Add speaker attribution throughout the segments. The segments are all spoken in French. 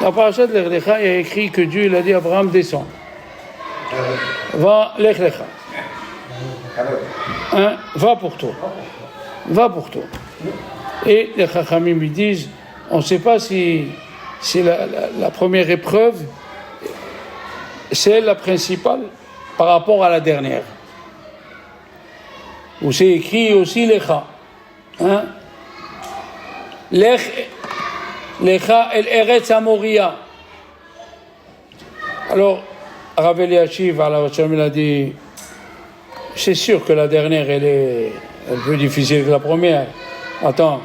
Speaker 1: La paracha de Lech Lecha, il y a écrit que Dieu il a dit à Abraham, descends. Va, Lech Lecha. Hein, va pour toi. Va pour toi. Et les Chachamim lui disent, on ne sait pas si la première épreuve, c'est la principale par rapport à la dernière. Où c'est écrit aussi Lecha. Hein? Lecha el Eretz Amoria. Alors, Rav Eliashiv, il a dit, c'est sûr que la dernière, elle est plus difficile que la première. Attends,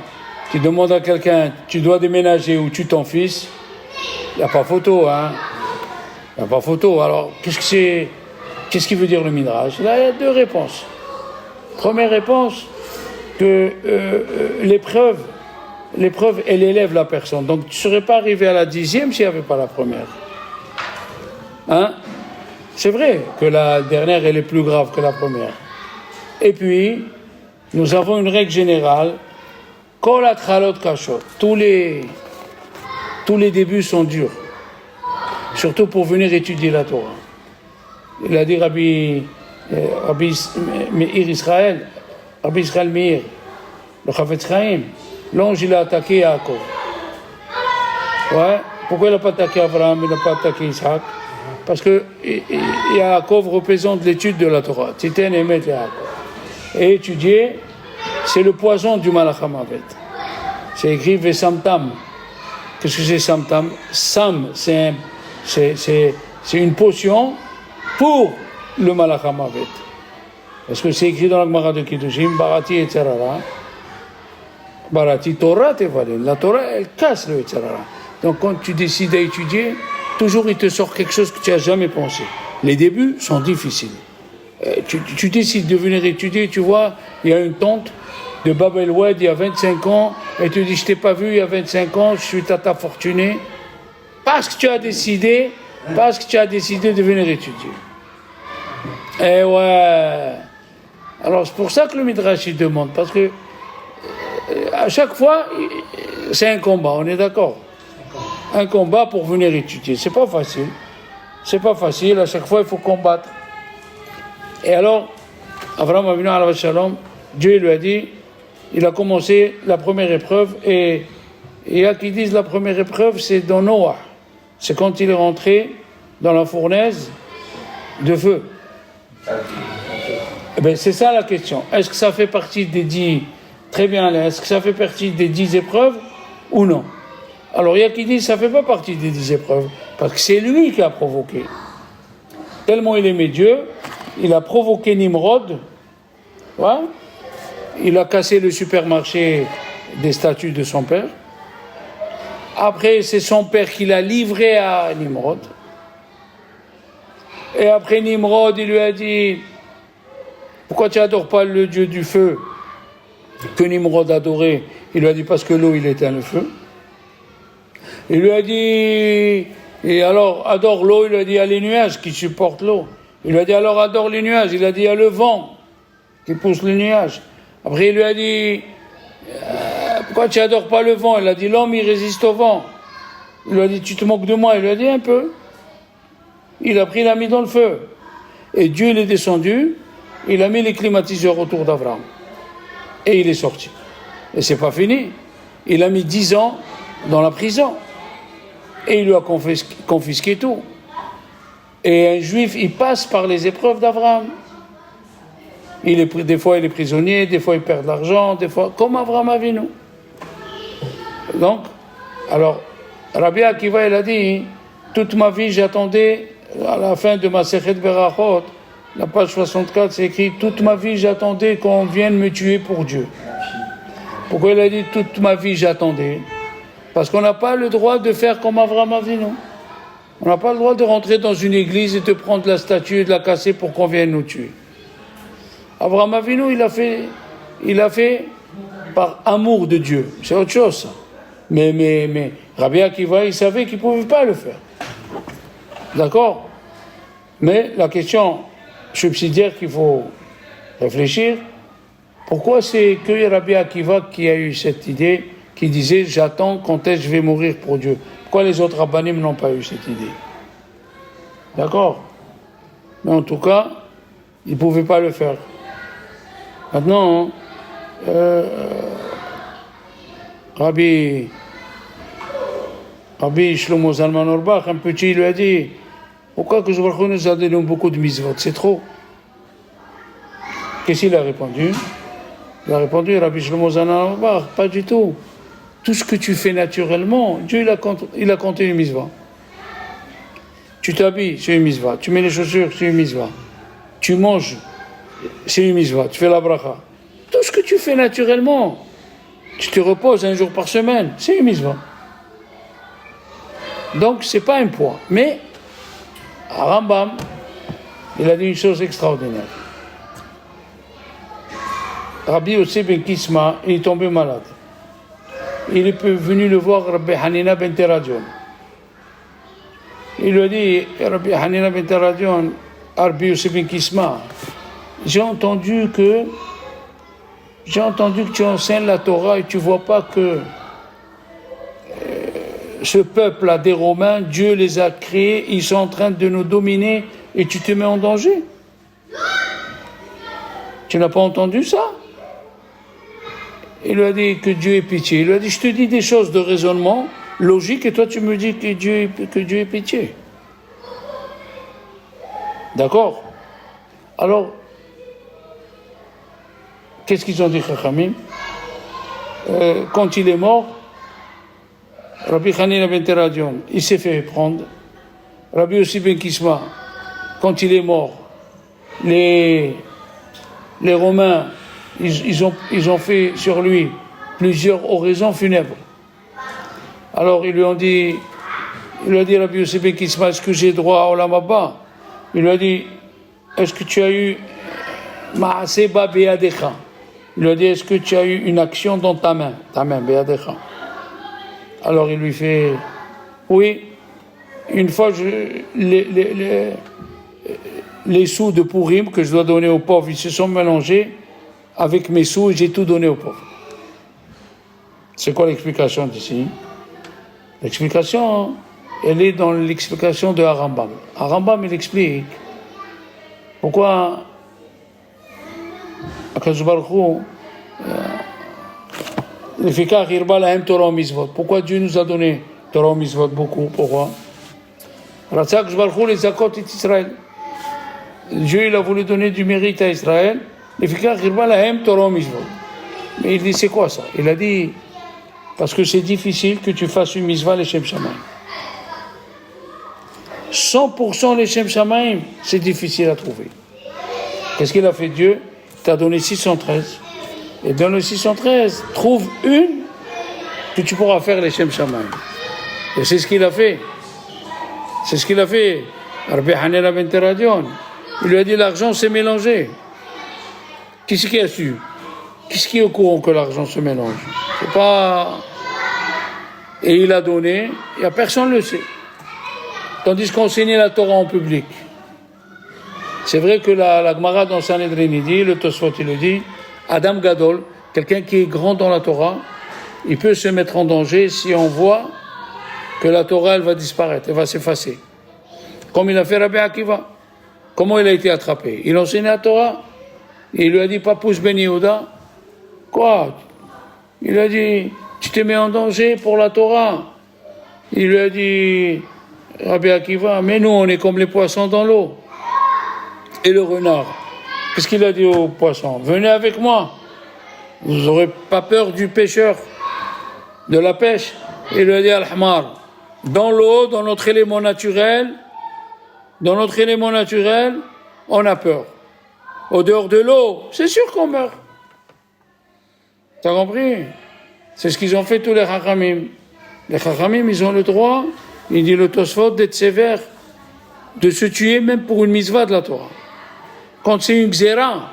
Speaker 1: tu demandes à quelqu'un, tu dois déménager où tu ton fils, il n'y a pas photo, hein. Il n'y a pas photo. Alors, qu'est-ce qu'il veut dire le Midrash? Là, il y a deux réponses. Première réponse, que l'épreuve, elle élève la personne. Donc, tu ne serais pas arrivé à la 10e s'il n'y avait pas la première. Hein? C'est vrai que la dernière, elle est plus grave que la première. Et puis, nous avons une règle générale, Kol atchalot kashot. Tous les débuts sont durs. Surtout pour venir étudier la Torah. Il a dit Rabbi Meir Israël, Rabbi Israël Meir, le Chavetz Chaim, l'ange il a attaqué Yaakov. Ouais. Pourquoi il n'a pas attaqué Abraham, il n'a pas attaqué Isaac? Parce que Yaakov représente l'étude de la Torah. Titen emet Yaakov. Et étudier, c'est le poison du Malach HaMavet. C'est écrit Vesamtam. Qu'est-ce que c'est Samtam? Sam, c'est une potion pour le Malach HaMavet. Parce que c'est écrit dans la Gemara de Kiddushin, Barati et Tzarara. Barati Torah tevalin. La Torah, elle casse le Tzarara. Donc quand tu décides d'étudier, toujours il te sort quelque chose que tu n'as jamais pensé. Les débuts sont difficiles. Tu décides de venir étudier, tu vois, il y a une tante de Bab el-Oued il y a 25 ans, et tu dis, je t'ai pas vu il y a 25 ans, je suis tata fortuné, parce que tu as décidé de venir étudier. Eh ouais. Alors c'est pour ça que le Midrash il demande, parce que à chaque fois, c'est un combat, on est d'accord? Un combat pour venir étudier, c'est pas facile. C'est pas facile, à chaque fois il faut combattre. Et alors, Avraham Avinu alav shalom, Dieu lui a dit, il a commencé la première épreuve, et il y a qui disent la première épreuve c'est dans Noah, c'est quand il est rentré dans la fournaise de feu. Eh bien, c'est ça la question. Est-ce que ça fait partie des 10, très bien, est-ce que ça fait partie des 10 épreuves ou non? Alors il y a qui disent ça ne fait pas partie des 10 épreuves, parce que c'est lui qui a provoqué. Tellement il aimait Dieu, il a provoqué Nimrod, ouais. Il a cassé le supermarché des statues de son père. Après, c'est son père qui l'a livré à Nimrod. Et après Nimrod, il lui a dit, pourquoi tu n'adores pas le dieu du feu que Nimrod adorait? Il lui a dit, parce que l'eau, il éteint le feu. Il lui a dit, et alors, adore l'eau. Il lui a dit, il y a les nuages qui supportent l'eau. Il lui a dit, alors adore les nuages. Il a dit, il y a le vent qui pousse les nuages. Après, il lui a dit, pourquoi tu n'adores pas le vent? Il a dit, l'homme, il résiste au vent. Il lui a dit, tu te moques de moi? Il lui a dit, un peu. Il a pris, il l'a mis dans le feu. Et Dieu, il est descendu, il a mis les climatiseurs autour d'Abraham. Et il est sorti. Et c'est pas fini. Il a mis 10 ans dans la prison. Et il lui a confisqué tout. Et un juif, il passe par les épreuves d'Abraham. Des fois il est prisonnier, des fois il perd de l'argent, des fois, comme Avraham Avinu. Donc, alors, Rabbi Akiva, il a dit, toute ma vie j'attendais, à la fin de ma Sechet Berachot, la page 64, c'est écrit, toute ma vie j'attendais qu'on vienne me tuer pour Dieu. Pourquoi il a dit, toute ma vie j'attendais? Parce qu'on n'a pas le droit de faire comme Avraham Avinu. On n'a pas le droit de rentrer dans une église et de prendre la statue et de la casser pour qu'on vienne nous tuer. Avraham Avinu, il a fait par amour de Dieu. C'est autre chose, ça. Mais Rabbi Akiva, il savait qu'il ne pouvait pas le faire. D'accord? Mais la question subsidiaire qu'il faut réfléchir, pourquoi c'est que Rabbi Akiva qui a eu cette idée, qui disait, j'attends quand est-ce que je vais mourir pour Dieu? Pourquoi les autres rabbanim n'ont pas eu cette idée? D'accord? Mais en tout cas, ils ne pouvaient pas le faire. Maintenant, Rabbi Shlomo Zalman Auerbach, un petit, lui a dit, pourquoi que Baruch Hu nous a donné beaucoup de mitzvot? C'est trop. Qu'est-ce qu'il a répondu? Il a répondu, Rabbi Shlomo Zalman Auerbach, pas du tout. Tout ce que tu fais naturellement, Dieu il a compté une mitzvah. Tu t'habilles, c'est une mitzvah. Tu mets les chaussures, c'est une mitzvah. Tu manges, c'est une mitzvah. Tu fais la bracha. Tout ce que tu fais naturellement, tu te reposes un jour par semaine, c'est une mitzvah. Donc, c'est pas un poids. Mais, à Rambam, il a dit une chose extraordinaire. Rabbi Yossi ben Kisma, il est tombé malade. Il est venu le voir, Rabbi Hanina ben Teradion. Il lui a dit, Rabbi Hanina ben Teradion, Rabbi Yossi ben Kisma, j'ai entendu que tu enseignes la Torah et tu ne vois pas que ce peuple-là des Romains, Dieu les a créés, ils sont en train de nous dominer et tu te mets en danger. Tu n'as pas entendu ça? Il lui a dit que Dieu est pitié. Il lui a dit, je te dis des choses de raisonnement logique et toi tu me dis que Dieu est pitié. D'accord? Alors, qu'est-ce qu'ils ont dit, Chachamim? Quand il est mort, Rabbi Hanina ben Teradion, il s'est fait prendre. Rabbi Yossi ben Kisma, quand il est mort, les Romains, ils ont fait sur lui plusieurs oraisons funèbres. Alors il lui a dit Rabbi Yossi ben Kisma, est-ce que j'ai droit à Olam Haba? Il lui a dit, est-ce que tu as eu Ma'aseba be'yadecha? Il lui a dit, est-ce que tu as eu une action dans ta main be'yadecha? Alors il lui fait, oui, une fois les sous de Purim que je dois donner aux pauvres, ils se sont mélangés avec mes sous et j'ai tout donné aux pauvres. C'est quoi l'explication d'ici? L'explication, elle est dans l'explication de Harambam. Harambam, il explique pourquoi Akadosh Baruch Hu, pourquoi Dieu nous a donné Torah Mitzvot beaucoup? Pourquoi? Dieu il a voulu donner du mérite à Israël. Mais il dit c'est quoi ça? Il a dit parce que c'est difficile que tu fasses une mitzvah les Shem Shamayim. 100% les Shem Shamayim, c'est difficile à trouver. Qu'est-ce qu'il a fait Dieu? Il t'a donné 613. Et dans le 613, trouve une que tu pourras faire les Shem Shamayim. Et c'est ce qu'il a fait. C'est ce qu'il a fait. Rabbi Hanina ben Teradion, il lui a dit l'argent s'est mélangé. Qui c'est qui a su? Qui est-ce qui est au courant que l'argent se mélange? C'est pas... Et il a donné, et personne ne le sait. Tandis qu'enseigner la Torah en public. C'est vrai que la Gemara dans Sanhedrin dit, le Tosfot il le dit, Adam Gadol, quelqu'un qui est grand dans la Torah, il peut se mettre en danger si on voit que la Torah elle va disparaître, elle va s'effacer. Comme il a fait Rabbi Akiva. Comment il a été attrapé? Il enseignait la Torah. Et il lui a dit, Papouche Ben Yehuda, quoi? Il a dit, tu te mets en danger pour la Torah. Il lui a dit, Rabbi Akiva, mais nous on est comme les poissons dans l'eau. Et le renard, qu'est-ce qu'il a dit aux poissons? Venez avec moi. Vous n'aurez pas peur du pêcheur, de la pêche. Il lui a dit, Al-Hamar, dans l'eau, dans notre élément naturel, on a peur. Au dehors de l'eau, c'est sûr qu'on meurt. T'as compris? C'est ce qu'ils ont fait tous les Chachamim. Les Chachamim, ils ont le droit, il dit le Tosfot, d'être sévère, de se tuer même pour une mitzvah de la Torah. Quand c'est une gzera,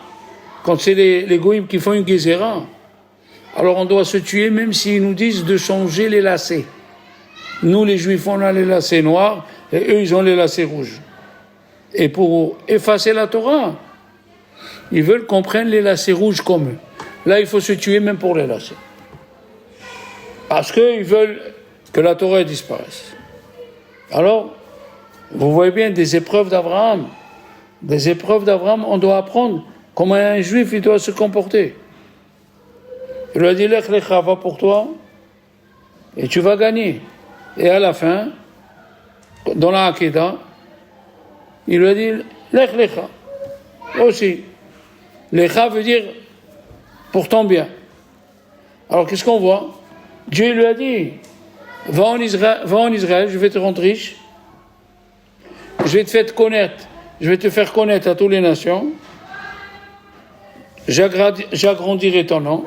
Speaker 1: quand c'est les goïms qui font une gzera, alors on doit se tuer même s'ils nous disent de changer les lacets. Nous, les Juifs, on a les lacets noirs, et eux, ils ont les lacets rouges. Et pour effacer la Torah, ils veulent qu'on prenne les lacets rouges comme eux. Là, il faut se tuer même pour les lacets. Parce qu'ils veulent que la Torah disparaisse. Alors, vous voyez bien des épreuves d'Abraham. Des épreuves d'Abraham, on doit apprendre comment un juif il doit se comporter. Il lui a dit, Lech Lecha, va pour toi, et tu vas gagner. Et à la fin, dans la Hakeda, il lui a dit, Lech Lecha, aussi. Lecha veut dire pour ton bien. Alors qu'est-ce qu'on voit? Dieu lui a dit, va en Israël, je vais te rendre riche, je vais te faire connaître à toutes les nations, j'agrandirai ton nom,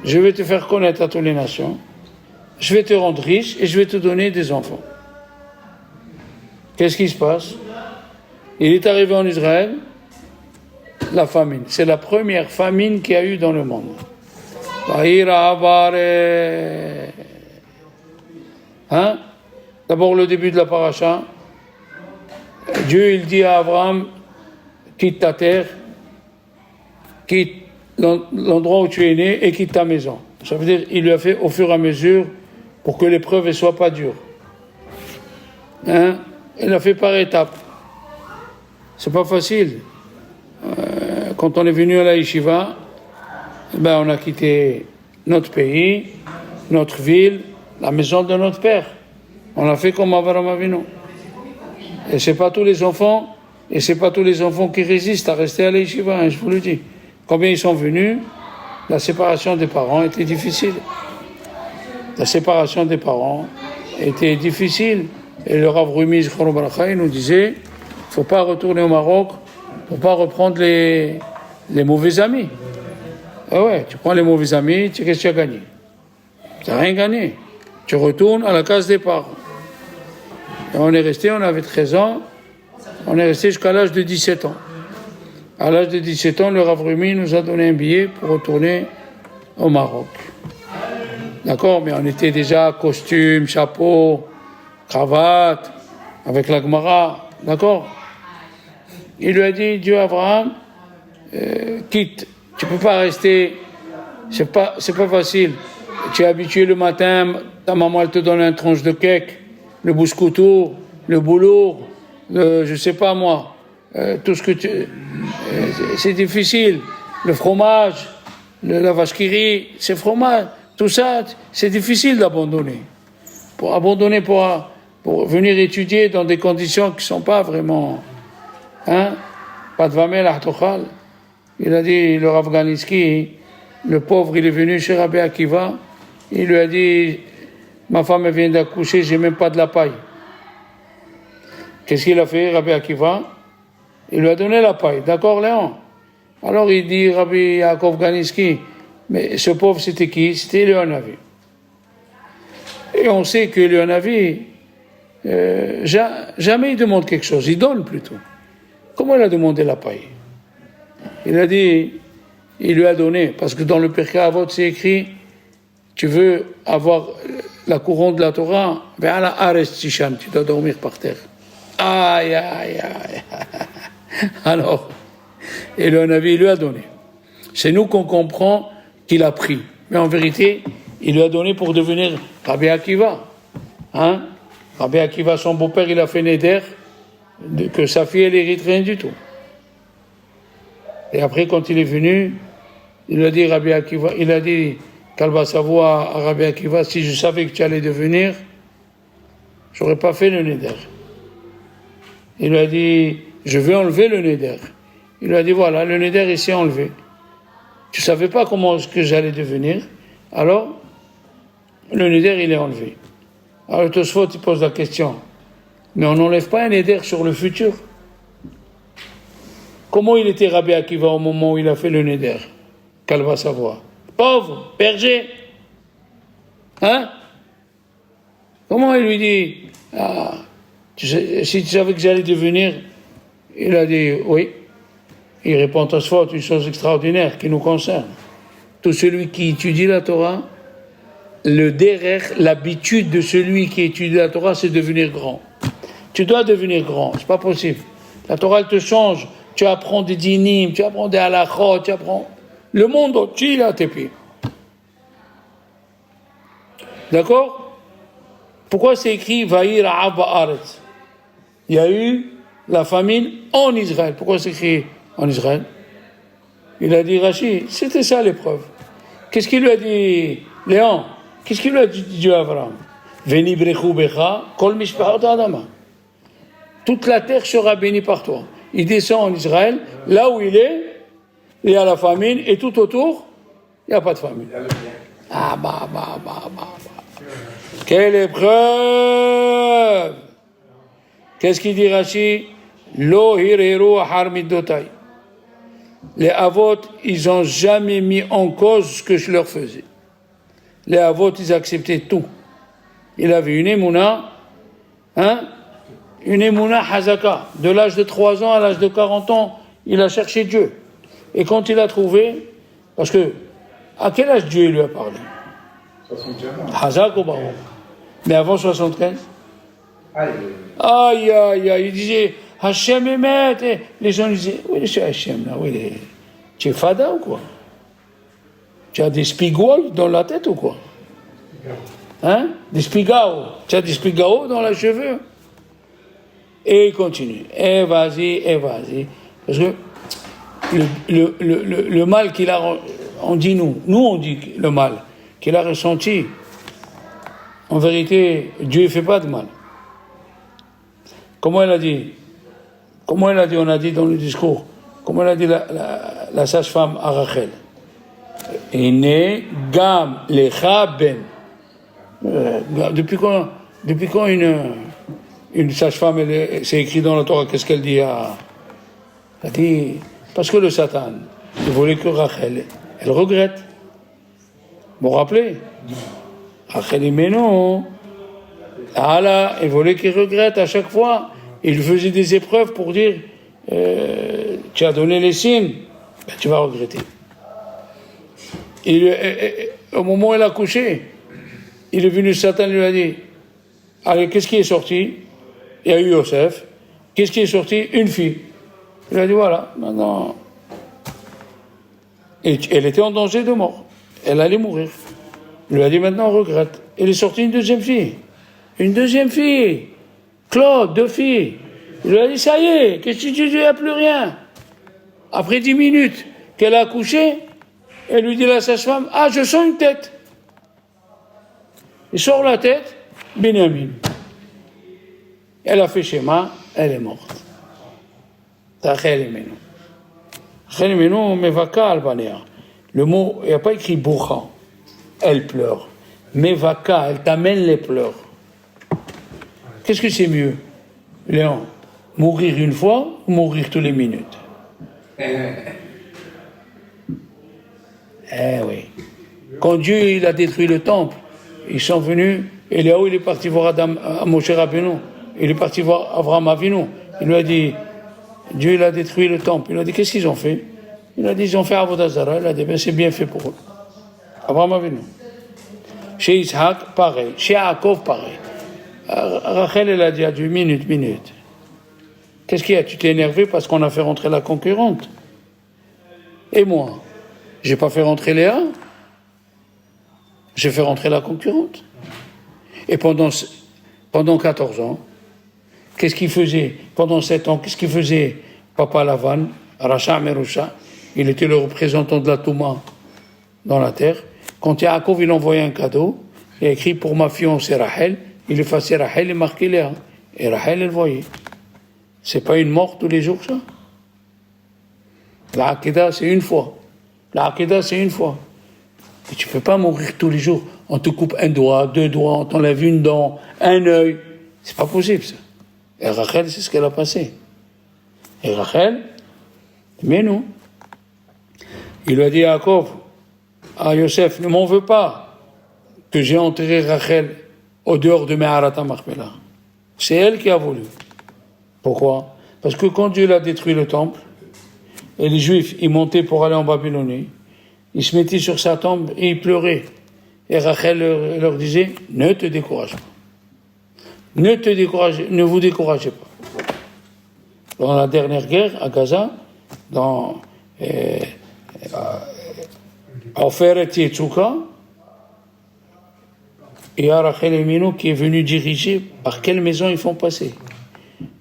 Speaker 1: je vais te faire connaître à toutes les nations, je vais te rendre riche et je vais te donner des enfants. Qu'est-ce qui se passe? Il est arrivé en Israël, la famine. C'est la première famine qu'il y a eu dans le monde. Hein? D'abord le début de la paracha. Dieu il dit à Abraham, quitte ta terre, quitte l'endroit où tu es né et quitte ta maison. Ça veut dire il lui a fait au fur et à mesure pour que l'épreuve ne soit pas dure. Hein? Il l'a fait par étapes. C'est pas facile. Quand on est venu à la yeshiva, on a quitté notre pays, notre ville, la maison de notre père. On l'a fait comme Avraham Avinu. Et c'est pas tous les enfants qui résistent à rester à la yeshiva, je vous le dis. Combien ils sont venus, la séparation des parents était difficile. La séparation des parents était difficile. Et le Rav Rumi Zichrono Bracha, il nous disait, il ne faut pas retourner au Maroc pour ne pas reprendre les mauvais amis. Ah ouais, tu prends les mauvais amis, qu'est-ce que tu as gagné? Tu n'as rien gagné. Tu retournes à la case des parents. Et on est resté, on avait 13 ans, on est resté jusqu'à l'âge de 17 ans. À l'âge de 17 ans, le Rav Rumi nous a donné un billet pour retourner au Maroc. D'accord, mais on était déjà costume, chapeau, cravate, avec la Gemara, d'accord? Il lui a dit, Dieu Abraham, quitte, tu peux pas rester, c'est pas facile. Tu es habitué le matin, ta maman elle te donne un tranche de cake, le bouscoutou, le boulot, je sais pas moi, tout ce que c'est difficile, le fromage, la vache qui rit, c'est fromage, tout ça, c'est difficile d'abandonner. Pour abandonner, pour venir étudier dans des conditions qui sont pas vraiment, pas de vamel à tochal. Il a dit, le Rav Ganiski, le pauvre, il est venu chez Rabbi Akiva, il lui a dit, ma femme vient d'accoucher, j'ai même pas de la paille. Qu'est-ce qu'il a fait, Rabbi Akiva? Il lui a donné la paille, d'accord, Léon? Alors il dit, Rabbi Yaakov Ganiski, mais ce pauvre c'était qui? C'était Léonavi. Et on sait que Léonavi, jamais il demande quelque chose, il donne plutôt. Comment il a demandé la paille? Il a dit, il lui a donné, parce que dans le Pirkei Avot c'est écrit, tu veux avoir la couronne de la Torah, ve'ala ares tishan, tu dois dormir par terre. Aïe, aïe, aïe. Alors, et le Navi lui a donné. C'est nous qu'on comprend qu'il a pris. Mais en vérité, il lui a donné pour devenir Rabbi Akiva. Rabbi Akiva, son beau-père, il a fait Neder, que sa fille, elle hérite rien du tout. Et après, quand il est venu, il a dit Rabbi Akiva, il a dit Kalba Savo à Rabbi Akiva, si je savais que tu allais devenir, j'aurais pas fait le Neder. Il lui a dit, je vais enlever le Neder. Il lui a dit, voilà, le Neder ici enlevé. Tu savais pas comment que j'allais devenir, alors le Neder il est enlevé. Alors le Tosfot il pose la question, mais on n'enlève pas un Neder sur le futur? Comment il était Rabbi Akiva au moment où il a fait le Neder? Qu'elle va savoir. Pauvre, berger. Comment il lui dit, si tu savais que j'allais devenir, il a dit, oui. Il répond à ce faute une chose extraordinaire qui nous concerne. Tout celui qui étudie la Torah, le derrière, l'habitude de celui qui étudie la Torah, c'est devenir grand. Tu dois devenir grand, c'est pas possible. La Torah, elle te change. Tu apprends des dinim, tu apprends des halachot, tu apprends le monde entier à tes pieds. D'accord? Pourquoi c'est écrit Vaï Ra'av Ba'aretz? Il y a eu la famine en Israël. Pourquoi c'est écrit en Israël? Il a dit Rashi, c'était ça l'épreuve. Qu'est-ce qu'il lui a dit Léon? Qu'est-ce qu'il lui a dit Dieu à Abraham? Veni brechu becha, kol mishpachot adama. Toute la terre sera bénie par toi. Il descend en Israël, là où il y a la famine, et tout autour, il n'y a pas de famine. Ah bah. Quelle épreuve! Qu'est-ce qu'il dit Rashi? Lo hireru ahar middotai. Les avot, ils n'ont jamais mis en cause ce que je leur faisais. Les avot, ils acceptaient tout. Il avait une émouna, une émouna hazaka. De l'âge de 3 ans à l'âge de 40 ans, il a cherché Dieu. Et quand il a trouvé, parce que, à quel âge Dieu lui a parlé? 75 ans. Mais avant 75? Aïe, il disait, Hachem Emet. Et les gens disaient, oui, c'est Hachem, là, oui, tu es fada ou quoi? Tu as des spigouilles dans la tête ou quoi? Des spigao. Tu as des spigao dans la cheveux? Et il continue. Et vas-y. Parce que le mal qu'il a, on dit nous on dit le mal qu'il a ressenti, en vérité, Dieu ne fait pas de mal. Comment elle a dit, on a dit dans le discours, comment elle a dit la sage-femme à Rachel? Ine gam lecha ben. Depuis quand une sage-femme, c'est écrit dans la Torah, qu'est-ce qu'elle dit elle dit, parce que le Satan, il voulait que Rachel, elle regrette. Vous vous rappelez? Rachel dit, mais non. Ah là, il voulait qu'il regrette à chaque fois. Il faisait des épreuves pour dire, tu as donné les signes, ben, tu vas regretter. Au moment où elle a couché, il est venu, Satan lui a dit, allez, qu'est-ce qui est sorti? Il y a eu Yosef. Qu'est-ce qui est sorti? Une fille. Il a dit, voilà, maintenant. Et elle était en danger de mort. Elle allait mourir. Il lui a dit, maintenant, on regrette. Elle est sortie une deuxième fille. Une deuxième fille. Claude, 2 filles. Il lui a dit, ça y est, qu'est-ce que tu dis? Il n'y a plus rien. Après 10 minutes qu'elle a accouché, elle lui dit à la sage-femme, ah, je sens une tête. Il sort la tête, Benjamin. Elle a fait schéma, elle est morte. Rachel Imenu. Rachel Imenu, mevaka albanea. Le mot, il n'y a pas écrit boucha. Elle pleure. Mevaka, elle t'amène les pleurs. Qu'est-ce que c'est mieux, Léon? Mourir une fois ou mourir toutes les minutes? Oui. Quand Dieu il a détruit le temple, ils sont venus, et Léo il est parti voir Moshe Rabbeinu, il est parti voir Avraham Avinu. Il lui a dit, Dieu il a détruit le temple. Il a dit, qu'est-ce qu'ils ont fait? Il a dit, ils ont fait Avodah Zarah. Il a dit, ben c'est bien fait pour eux. Avraham Avinu. Chez Isaac, pareil. Chez Yaakov, pareil. Rachel, elle a dit à Dieu, minute. Qu'est-ce qu'il y a? Tu t'es énervé parce qu'on a fait rentrer la concurrente? Et moi? J'ai pas fait rentrer Léa? J'ai fait rentrer la concurrente. Et pendant 14 ans, qu'est-ce qu'il faisait? Pendant 7 ans, qu'est-ce qu'il faisait Papa Lavan, Racha Merusha? Il était le représentant de la Touma dans la terre. Quand Yaakov il envoyait un cadeau, il a écrit pour ma fiancée Rachel, il effaçait Rachel et marquait Léa. Et Rachel, elle voyait. C'est pas une mort tous les jours, ça? La Akedah, c'est une fois. Et tu peux pas mourir tous les jours. On te coupe un doigt, 2 doigts, on t'enlève une dent, un œil. C'est pas possible, ça. Et Rachel, c'est ce qu'elle a passé. Et Rachel, mais non. Il lui a dit à Yaakov, à Yosef, ne m'en veux pas que j'ai enterré Rachel au dehors de Me'arat Machpelah. C'est elle qui a voulu. Pourquoi? Parce que quand Dieu a détruit le temple, et les Juifs, ils montaient pour aller en Babylonie, ils se mettaient sur sa tombe et ils pleuraient. Et Rachel leur disait, ne te décourage pas. Ne vous découragez pas. Dans la dernière guerre à Gaza, dans Oferet Yetzuka, il y a Rachel Emino qui est venu diriger par quelle maison ils font passer.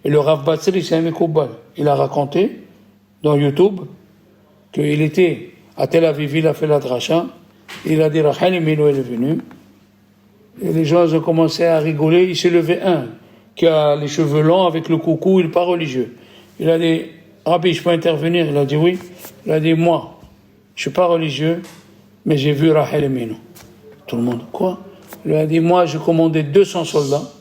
Speaker 1: Et le Rav Batsri, c'est un Mekoubal. Il a raconté dans YouTube qu'il était à Tel Aviv, il a fait la dracha, il a dit Rachel Emino elle est venue. Et les gens ont commencé à rigoler. Il s'est levé un qui a les cheveux longs avec le coucou, il n'est pas religieux. Il a dit Rabbi, je peux intervenir? Il a dit oui. Il a dit moi, je ne suis pas religieux, mais j'ai vu Rachel Emino. Tout le monde, quoi? Il a dit moi, je commandais 200 soldats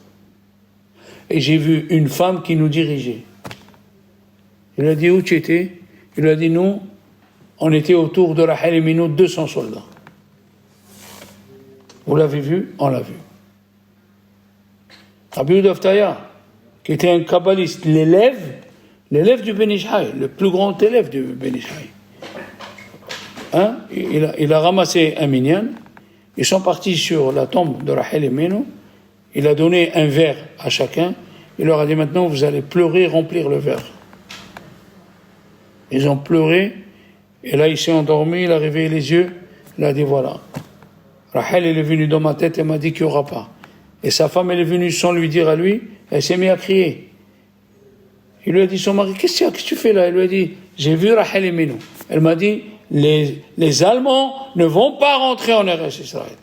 Speaker 1: et j'ai vu une femme qui nous dirigeait. Il a dit où tu étais? Il a dit nous, on était autour de Rachel Emino, 200 soldats. Vous l'avez vu? On l'a vu. Rabbi Yehuda Aftaya, qui était un kabbaliste, l'élève du Ben Ish Chai, le plus grand élève du Ben Ish Chai. Hein? Il a ramassé un minyan, ils sont partis sur la tombe de Rachel Emino, il a donné un verre à chacun, il leur a dit maintenant vous allez pleurer, remplir le verre. Ils ont pleuré, et là il s'est endormi, il a réveillé les yeux, il a dit voilà. Rachel, elle est venue dans ma tête, elle m'a dit qu'il n'y aura pas. Et sa femme, elle est venue sans lui dire à lui, elle s'est mise à crier. Il lui a dit, son mari, qu'est-ce que tu fais là? Elle lui a dit, j'ai vu Rachel Emino. Elle m'a dit, les Allemands ne vont pas rentrer en RS Israël.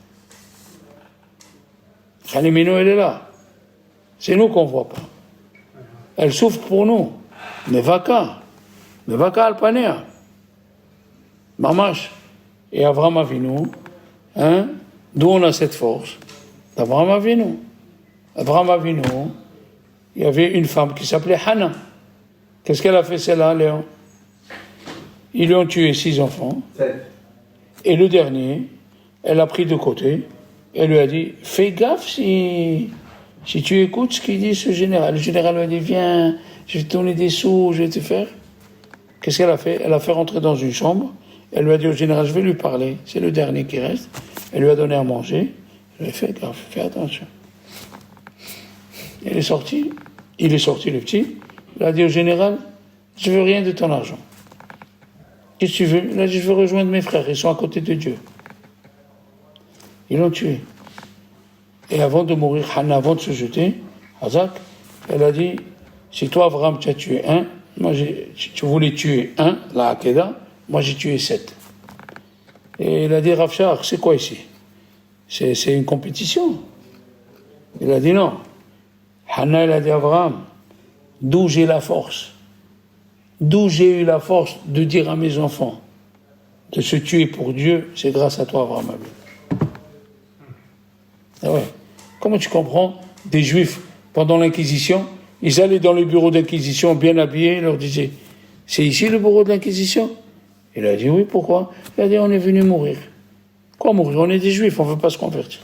Speaker 1: Rachel Emino, elle est là. C'est nous qu'on ne voit pas. Elle souffre pour nous. Mevaka Alpanea. Mamash. Et Avram Avinu, hein? D'où on a cette force? D'Avraham Avinu. Avraham Avinu, il y avait une femme qui s'appelait Hannah. Qu'est-ce qu'elle a fait celle-là, Léon? Ils lui ont tué 6 enfants. Et le dernier, elle a pris de côté. Elle lui a dit, fais gaffe si tu écoutes ce qu'il dit ce général. Le général lui a dit, viens, je vais te donner des sous, je vais te faire. Qu'est-ce qu'elle a fait? Elle a fait rentrer dans une chambre. Elle lui a dit au général, je vais lui parler. C'est le dernier qui reste. Elle lui a donné à manger. Elle lui a fait gaffe, fais attention. Il est sorti, le petit. Il a dit au général, je veux rien de ton argent. Qu'est-ce que tu veux? Il a dit, je veux rejoindre mes frères, ils sont à côté de Dieu. Ils l'ont tué. Et avant de mourir, Hannah, avant de se jeter, Hazak, elle a dit, si toi, Abraham, tu as tué un, moi, tu voulais tuer un, la Hakeda, moi j'ai tué 7. Et il a dit, Rav Shach, c'est quoi ici? C'est une compétition. Il a dit non. Hannah, il a dit à Abraham, d'où j'ai la force? D'où j'ai eu la force de dire à mes enfants de se tuer pour Dieu, c'est grâce à toi, Abraham. Ah ouais. Comment tu comprends des Juifs, pendant l'Inquisition, ils allaient dans le bureau d'Inquisition bien habillés, ils leur disaient, c'est ici le bureau de l'Inquisition? Il a dit oui, pourquoi? Il a dit, on est venu mourir. Quoi mourir? On est des Juifs, on ne veut pas se convertir.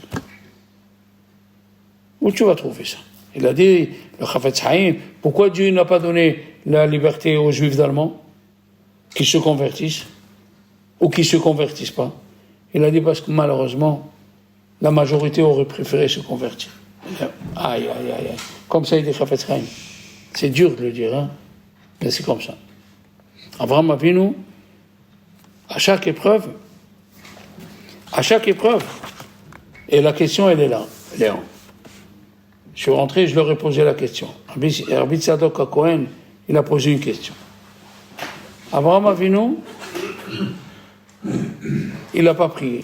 Speaker 1: Où tu vas trouver ça? Il a dit, le Chafetz Chaim, pourquoi Dieu n'a pas donné la liberté aux Juifs d'Allemands qui se convertissent ou qui ne se convertissent pas? Il a dit parce que malheureusement, la majorité aurait préféré se convertir. Aïe, aïe, aïe. Comme ça, il dit Chafetz Chaim. C'est dur de le dire, hein? Mais c'est comme ça. Avraham Avinu, à chaque épreuve, et la question, elle est là, Léon. Je suis rentré, je leur ai posé la question. Rabbi Tzadok HaKohen, il a posé une question. Avraham Avinu, il n'a pas prié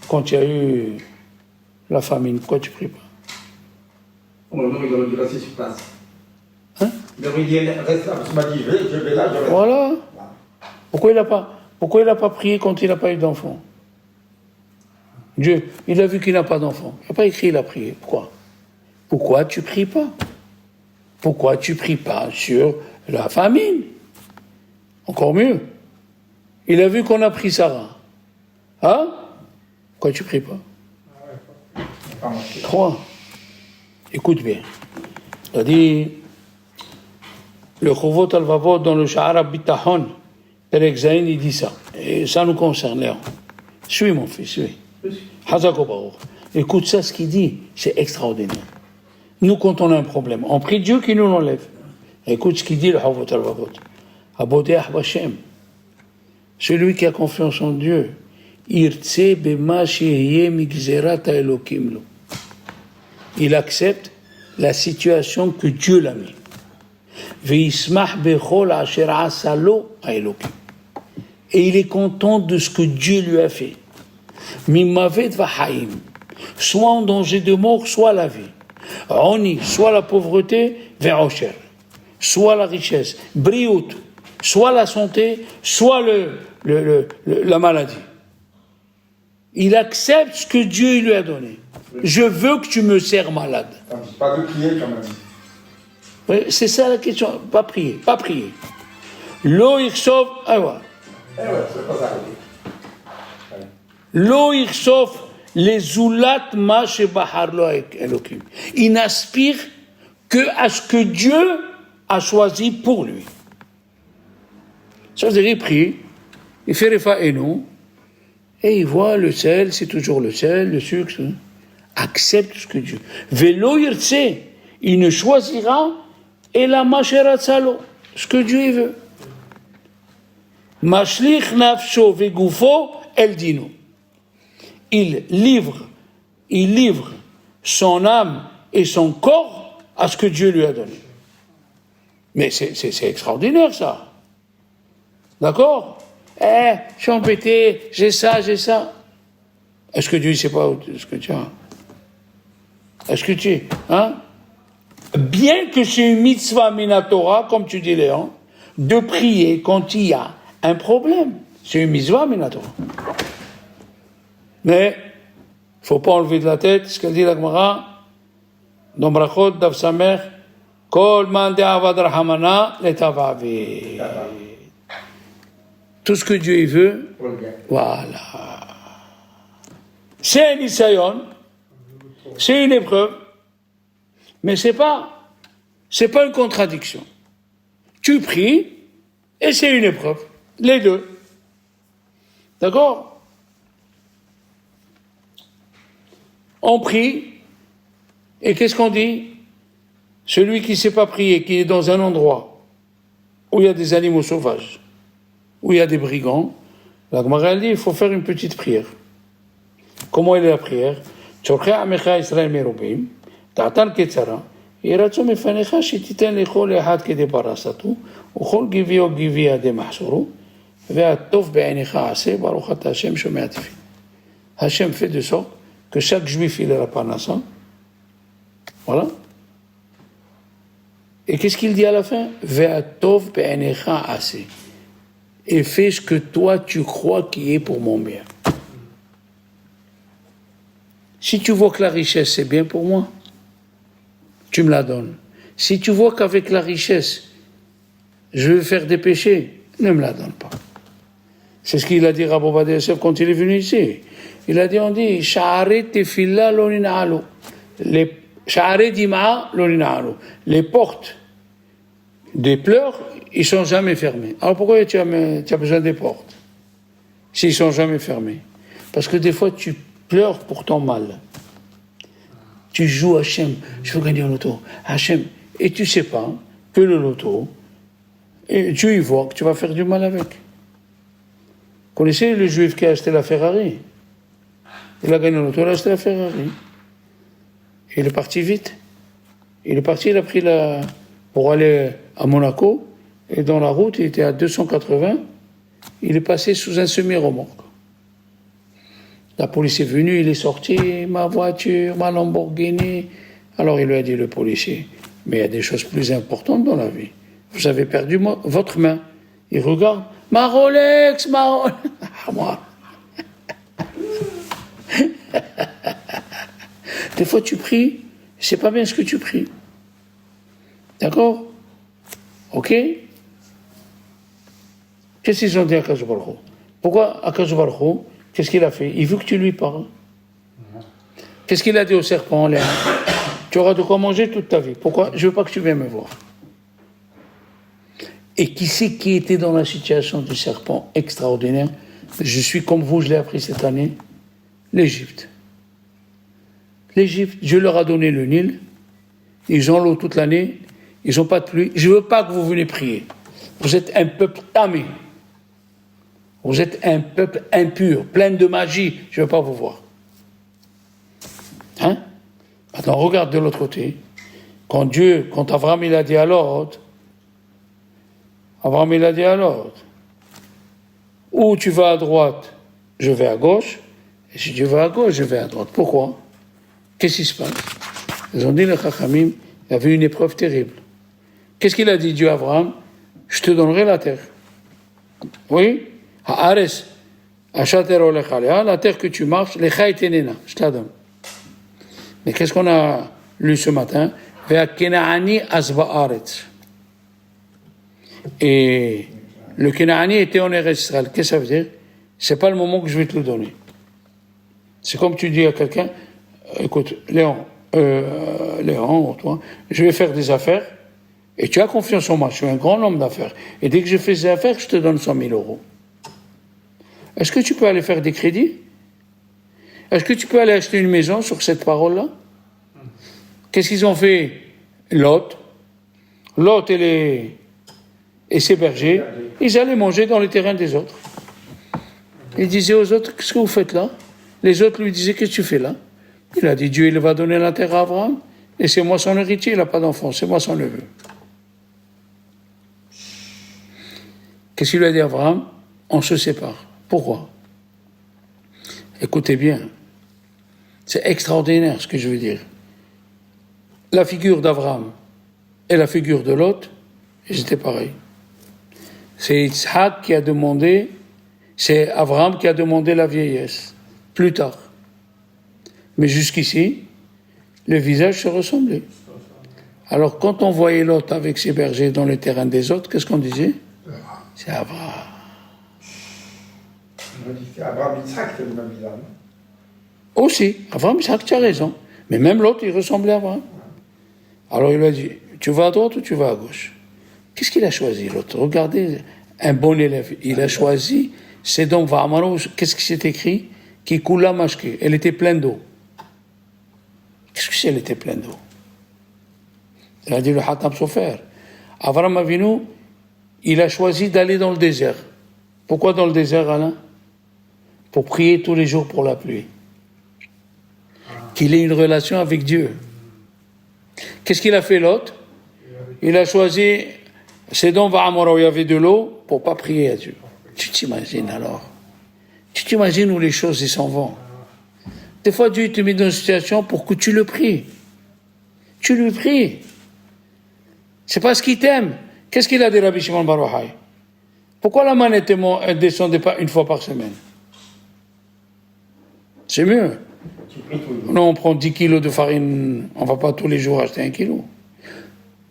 Speaker 1: quand il y a eu la famine. Pourquoi tu ne pries pas?
Speaker 2: Il aurait dû rester sur place.
Speaker 1: Hein?
Speaker 2: Il aurait dit, reste là, parce qu'il m'a dit, je vais là, je reste.
Speaker 1: Voilà. Pourquoi il n'a pas prié quand il n'a pas eu d'enfant? Dieu, il a vu qu'il n'a pas d'enfant. Il n'a pas écrit, il a prié. Pourquoi tu ne pries pas? Pourquoi tu ne pries pas sur la famine? Encore mieux. Il a vu qu'on a pris Sarah. Hein? Pourquoi tu ne pries pas? 3. Écoute bien. Il a dit, le Chovot al-Vavot dans le Sha'ar Bitahon, Perek Zayin, il dit ça. Et ça nous concerne, Léon. Suis mon fils, suis. Hazako Baruch. Écoute ça, ce qu'il dit, c'est extraordinaire. Nous, quand on a un problème, on prie Dieu qui nous l'enlève. Écoute ce qu'il dit, le Chovot al-Vavot. Abodeh Hashem. Celui qui a confiance en Dieu. Irtse bema sheyeh migzerat haelokim lo. il accepte la situation que Dieu l'a mis. Et il est content de ce que Dieu lui a fait. Soit en danger de mort, soit la vie. Soit la pauvreté, soit la richesse, briout, soit la santé, soit la maladie. Il accepte ce que Dieu lui a donné. Je veux que tu me sers malade.
Speaker 2: Pas de prier quand même.
Speaker 1: Oui, c'est ça la question. Pas prier. Lo irsov,
Speaker 2: Eh ouais, c'est pas ça.
Speaker 1: Lo irsov les zoulat ma shebahar lo Elokim. Il n'aspire que à ce que Dieu a choisi pour lui. Ça veut dire, il prie, il fait refa et non, et il voit le sel, c'est toujours le sel, le sucre. Accepte ce que Dieu. Velo irtse, il ne choisira et la macherat salo, ce que Dieu veut. Mashlich nafsho vegufo el dino. Il livre son âme et son corps à ce que Dieu lui a donné. Mais c'est extraordinaire ça. D'accord? Je suis embêté, j'ai ça. Est-ce que Dieu ne sait pas ce que tu as? Est-ce que tu... Bien que c'est une mitzvah minatora, comme tu dis Léon, de prier quand il y a un problème. C'est une mitzvah minatora. Mais, il ne faut pas enlever de la tête ce qu'a dit la Gemara dans Brachot, Dav Samer, Kol man de'avad rahamana letavavi. Tout ce que Dieu veut, voilà. C'est un isayon, c'est une épreuve, mais c'est pas une contradiction. Tu pries et c'est une épreuve, les deux. D'accord? On prie, et qu'est-ce qu'on dit? Celui qui ne sait pas prier, qui est dans un endroit où il y a des animaux sauvages, où il y a des brigands, la Gemara dit, il faut faire une petite prière. Comment est la prière? צורכי עמך ישראל מרובים, דעתן קצרה, ירצו מפניך שתיתן לכל אחד כדי פרסתו, וכל גביעו גביע דמחסורו, והטוב בעיניך עשה, ברוך אתה השם שומע תפילה. Hachem fait de sorte que chaque juif il a la parnassa. Voilà. Et qu'est-ce qu'il dit à la fin? Ve'atov be'enecha assez. Et fais ce que toi tu crois qui est pour mon bien. Si tu vois que la richesse c'est bien pour moi, tu me la donnes. Si tu vois qu'avec la richesse, je veux faire des péchés, ne me la donne pas. C'est ce qu'il a dit Rabbi Ovadia Yosef quand il est venu ici. Il a dit, on dit, Sha'aret tefillah lo nina'alu. Sha'aret dim'a lo nina'alu. Les portes des pleurs, ils ne sont jamais fermés. Alors pourquoi tu as besoin des portes s'ils ne sont jamais fermés? Parce que des fois, tu pleures pour ton mal. Tu joues Hachem, je veux gagner un loto. Hachem, et tu ne sais pas que le loto, et Dieu y voit que tu vas faire du mal avec. Vous connaissez le juif qui a acheté la Ferrari? Il a gagné un loto, il a acheté la Ferrari. Il est parti vite. Il a pris pour aller à Monaco, et dans la route, il était à 280, il est passé sous un semi-remorque. La police est venue, il est sorti, ma voiture, ma Lamborghini. Alors il lui a dit, le policier, mais il y a des choses plus importantes dans la vie. Vous avez perdu votre main. Il regarde, ma Rolex. Moi. Des fois tu pries, c'est pas bien ce que tu pries. D'accord? Ok? Qu'est-ce qu'ils ont dit à Akash Baruch Hu? Pourquoi Akash Baruch Hu, qu'est-ce qu'il a fait? Il veut que tu lui parles. Qu'est-ce qu'il a dit au serpent? Tu auras de quoi manger toute ta vie. Pourquoi? Je veux pas que tu viennes me voir. Et qui c'est qui était dans la situation du serpent extraordinaire? Je suis comme vous, je l'ai appris cette année. L'Égypte. L'Égypte, Dieu leur a donné le Nil. Ils ont l'eau toute l'année. Ils n'ont pas de pluie. Je ne veux pas que vous venez prier. Vous êtes un peuple tamé. Vous êtes un peuple impur, plein de magie. Je ne veux pas vous voir. Hein? Maintenant, regarde de l'autre côté. Quand Abraham il a dit à l'autre, ou tu vas à droite, je vais à gauche, et si tu vas à gauche, je vais à droite. Pourquoi? Qu'est-ce qui se passe? Ils ont dit, les Chachamim, il y avait une épreuve terrible. Qu'est-ce qu'il a dit Dieu à Abraham? Je te donnerai la terre. Oui? Haares, Ashater Olech, la terre que tu marches, Lecha etenena, je te la donne. Mais qu'est-ce qu'on a lu ce matin? Ve'akenaani asba'aretz. Et le Kenaani était en Eretz Israël. Qu'est-ce que ça veut dire? C'est pas le moment que je vais te le donner. C'est comme tu dis à quelqu'un, écoute, Léon, toi, je vais faire des affaires, et tu as confiance en moi, je suis un grand homme d'affaires, et dès que je fais des affaires, je te donne 100 000 euros. Est-ce que tu peux aller faire des crédits? Est-ce que tu peux aller acheter une maison sur cette parole-là? Qu'est-ce qu'ils ont fait? Lot et ses bergers, ils allaient manger dans les terrains des autres. Ils disaient aux autres, qu'est-ce que vous faites là? Les autres lui disaient, qu'est-ce que tu fais là? Il a dit, Dieu, il va donner la terre à Abraham, et c'est moi son héritier, il n'a pas d'enfant, c'est moi son neveu. Qu'est-ce qu'il lui a dit à Abraham? On se sépare. Pourquoi? Écoutez bien, c'est extraordinaire ce que je veux dire. La figure d'Abraham et la figure de Lot, ils étaient pareils. C'est Yitzhak qui a demandé, c'est Abraham qui a demandé la vieillesse, plus tard. Mais jusqu'ici, les visages se ressemblaient. Alors quand on voyait Lot avec ses bergers dans les terrains des autres, qu'est-ce qu'on disait? C'est Abraham.
Speaker 2: On dit que Abraham Yitzhak, c'est le même visage.
Speaker 1: Aussi, Abraham Yitzhak, tu as raison. Mais même l'autre, il ressemblait à Abraham. Alors il lui a dit, tu vas à droite ou tu vas à gauche? Qu'est-ce qu'il a choisi l'autre? Regardez, un bon élève. Il a choisi, c'est donc Va'amaro, qu'est-ce qui s'est écrit? Qui coula mashke. Elle était pleine d'eau. Qu'est-ce que c'est, elle était pleine d'eau? Il a dit le Hatam Sofer. Avraham Avinu, il a choisi d'aller dans le désert. Pourquoi dans le désert, Alain? Pour prier tous les jours pour la pluie. Qu'il ait une relation avec Dieu. Qu'est-ce qu'il a fait l'autre? Il a choisi, c'est donc Va'amora où il y avait de l'eau, pour pas prier à Dieu. Tu t'imagines alors? Tu t'imagines où les choses s'en vont? Des fois, Dieu te met dans une situation pour que tu le pries. Tu lui pries. C'est parce qu'il t'aime. Qu'est-ce qu'il a dit Rabbi Shimon Bar Yochai? Pourquoi la manne ne descendait pas une fois par semaine? C'est mieux. Non, on prend 10 kilos de farine, on ne va pas tous les jours acheter 1 kilo.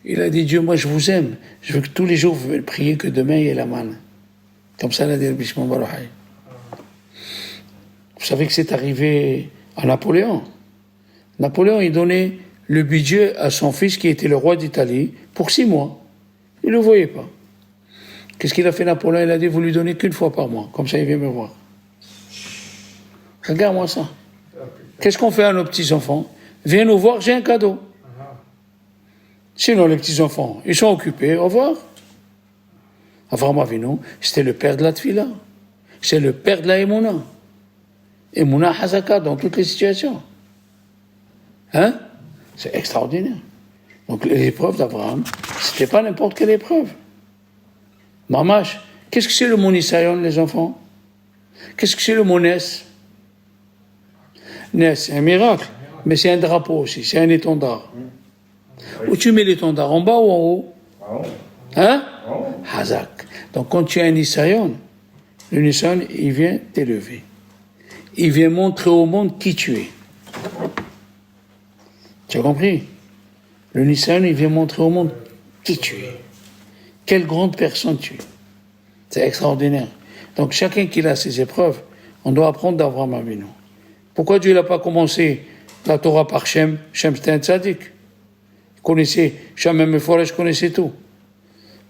Speaker 1: Il a dit, Dieu, moi je vous aime, je veux que tous les jours vous priez que demain il y ait la manne. Comme ça, il a dit Rabbi Shimon Bar Yochai. Vous savez que c'est arrivé à Napoléon. Napoléon, il donnait le budget à son fils qui était le roi d'Italie pour 6 mois. Il ne le voyait pas. Qu'est-ce qu'il a fait Napoléon? Il a dit, vous lui donnez qu'une fois par mois. Comme ça, il vient me voir. Regarde-moi ça. Qu'est-ce qu'on fait à nos petits-enfants? Viens nous voir, j'ai un cadeau. Sinon, les petits-enfants, ils sont occupés, au revoir. Avraham Avinu, c'était le père de la Tfila. C'est le père de la Emouna. Emouna Hazaka, dans toutes les situations. Hein? C'est extraordinaire. Donc, l'épreuve d'Abraham, c'était pas n'importe quelle épreuve. Mamash, qu'est-ce que c'est le Monisayon, les enfants? Qu'est-ce que c'est le Monès? Nes, c'est un miracle, mais c'est un drapeau aussi, c'est un étendard. Où tu mets l'étendard, en bas ou en haut? Hein? Hazak. Donc quand tu as un Nisayon, le Nisayon, il vient t'élever. Il vient montrer au monde qui tu es. Tu as compris? Le Nisayon, il vient montrer au monde qui tu es. Quelle grande personne tu es. C'est extraordinaire. Donc chacun qui a ses épreuves, on doit apprendre d'Avraham Avinu. Pourquoi Dieu n'a pas commencé la Torah par Shem? Shem, c'était un tzaddik. Il connaissait, Shem et Mephorech connaissait tout.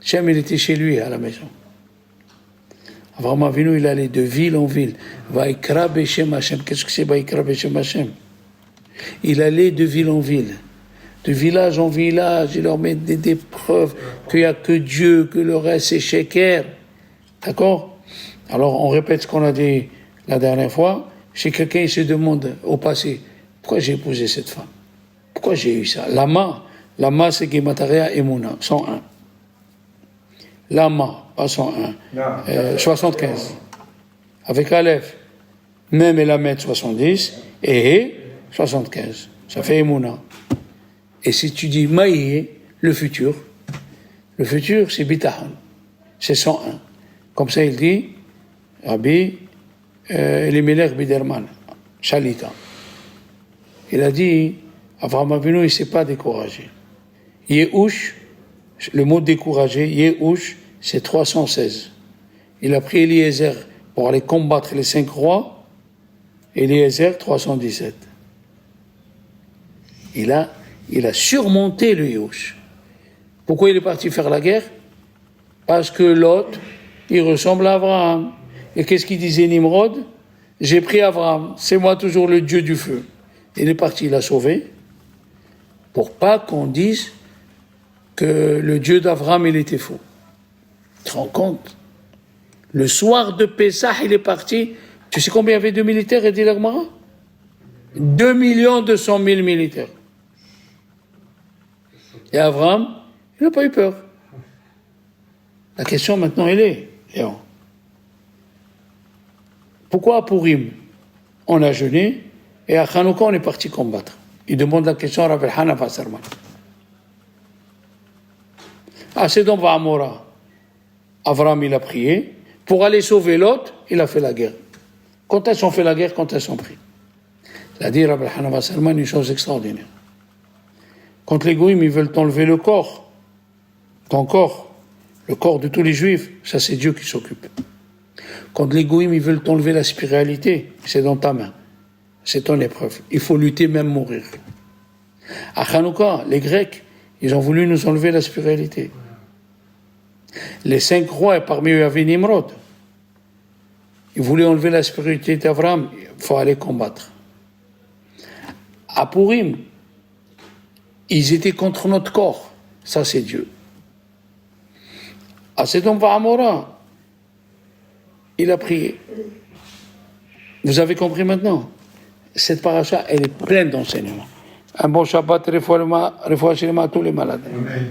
Speaker 1: Shem, il était chez lui, à la maison. Avraham Avinu, il allait de ville en ville. Vaikra Beshem Hashem. Qu'est-ce que c'est Vaikra Beshem Hashem? Il allait de ville en ville. De village en village, il leur met des preuves qu'il n'y a que Dieu, que le reste c'est Sheker. D'accord? Alors, on répète ce qu'on a dit la dernière fois. Si quelqu'un se demande au passé, pourquoi j'ai épousé cette femme? Pourquoi j'ai eu ça? Lama c'est Gemataria Emouna, 101. Lama, pas 101. 75. Avec Aleph, même Elamed 70, et 75. Ça fait Emouna. Et si tu dis Maïe, le futur c'est Bitahan. C'est 101. Comme ça il dit, Rabbi Elimelech Biderman, Shalita. Il a dit, Avraham Avinu, il ne s'est pas découragé. Yehush, le mot découragé, Yehush, c'est 316. Il a pris Eliezer pour aller combattre les 5 rois, Eliezer, 317. Il a surmonté le Yehush. Pourquoi il est parti faire la guerre? Parce que Lot, il ressemble à Abraham. Et qu'est-ce qu'il disait Nimrod? J'ai pris Abraham, c'est moi toujours le Dieu du feu. Il est parti, il l'a sauvé, pour pas qu'on dise que le Dieu d'Abraham, il était faux. Tu te rends compte? Le soir de Pessah, il est parti. Tu sais combien il y avait de militaires, et dit l'Agmara? 2 200 000 militaires. Et Abraham, il n'a pas eu peur. La question maintenant, elle est, Léon. Pourquoi à Purim, on a jeûné, et à Hanouka, on est parti combattre? Il demande la question à Rabbi Hana Wasserman. Ah, c'est donc Va'amora. Avraham, il a prié. Pour aller sauver Lot, il a fait la guerre. Quand est-ce qu'on fait la guerre? Quand est-ce qu'on prie? C'est-à-dire, Rabbi Hana Wasserman, une chose extraordinaire. Quand les goïms, ils veulent t'enlever le corps, ton corps, le corps de tous les juifs, ça c'est Dieu qui s'occupe. Quand les goïms, ils veulent t'enlever la spiritualité, c'est dans ta main. C'est ton épreuve. Il faut lutter, même mourir. À Hanouka, les Grecs, ils ont voulu nous enlever la spiritualité. Les 5 rois, parmi eux, il y avait Nimrod. Ils voulaient enlever la spiritualité d'Abraham. Il faut aller combattre. À Purim, ils étaient contre notre corps. Ça, c'est Dieu. À Sedom Va'amora, il a prié. Vous avez compris maintenant? Cette paracha, elle est pleine d'enseignements. Un bon Shabbat, refoua shelema à tous les malades.